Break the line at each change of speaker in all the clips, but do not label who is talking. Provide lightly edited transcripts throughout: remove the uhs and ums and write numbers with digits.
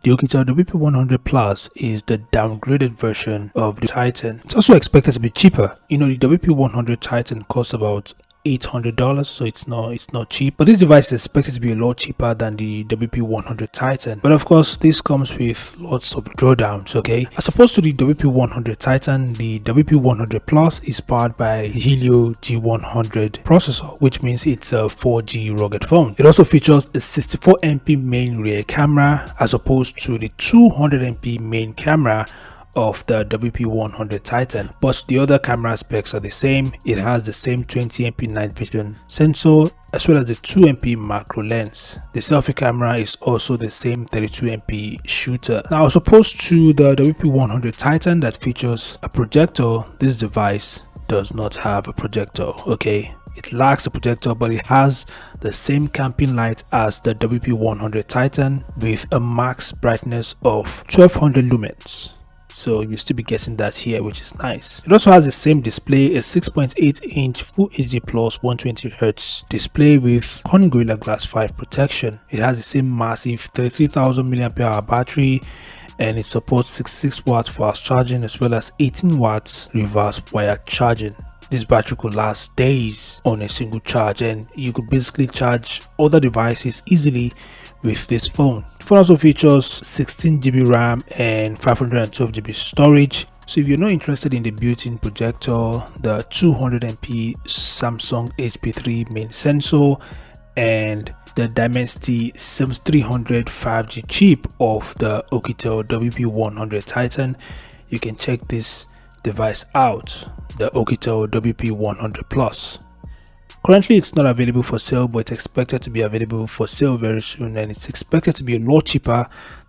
The Oukitel WP100 Plus is the downgraded version of the Titan. It's also expected to be cheaper. You know, the WP100 Titan costs about $800, so it's not cheap, but this device is expected to be a lot cheaper than the WP100 Titan. But of course, this comes with lots of drawdowns. Okay, as opposed to the WP100 Titan, the WP100 Plus is powered by the Helio G100 processor, which means it's a 4G rugged phone. It also features a 64MP main rear camera as opposed to the 200MP main camera of the WP100 Titan, but the other camera specs are the same. It has the same 20MP night vision sensor as well as the 2MP macro lens. The selfie camera is also the same 32MP shooter. Now, as opposed to the WP100 Titan that features a projector, this device does not have a projector. Okay, it lacks a projector, but it has the same camping light as the WP100 Titan with a max brightness of 1200 lumens. So you'll still be getting that here, which is nice. It also has the same display, a 6.8-inch Full HD Plus 120Hz display with Corning Gorilla Glass 5 protection. It has the same massive 33,000 mAh battery, and it supports 66 watts fast charging as well as 18 watts reverse wire charging. This battery could last days on a single charge, and you could basically charge other devices easily with this phone. The phone also features 16GB RAM and 512GB storage. So if you're not interested in the built-in projector, the 200MP Samsung HP3 main sensor, and the Dimensity 7300 5G chip of the Oukitel WP100 Titan, you can check this device out, the Oukitel WP100 Plus. Currently, it's not available for sale, but it's expected to be available for sale very soon, and it's expected to be a lot cheaper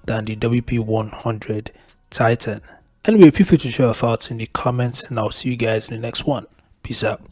than the WP100 Titan. Anyway, feel free to share your thoughts in the comments, and I'll see you guys in the next one. Peace out.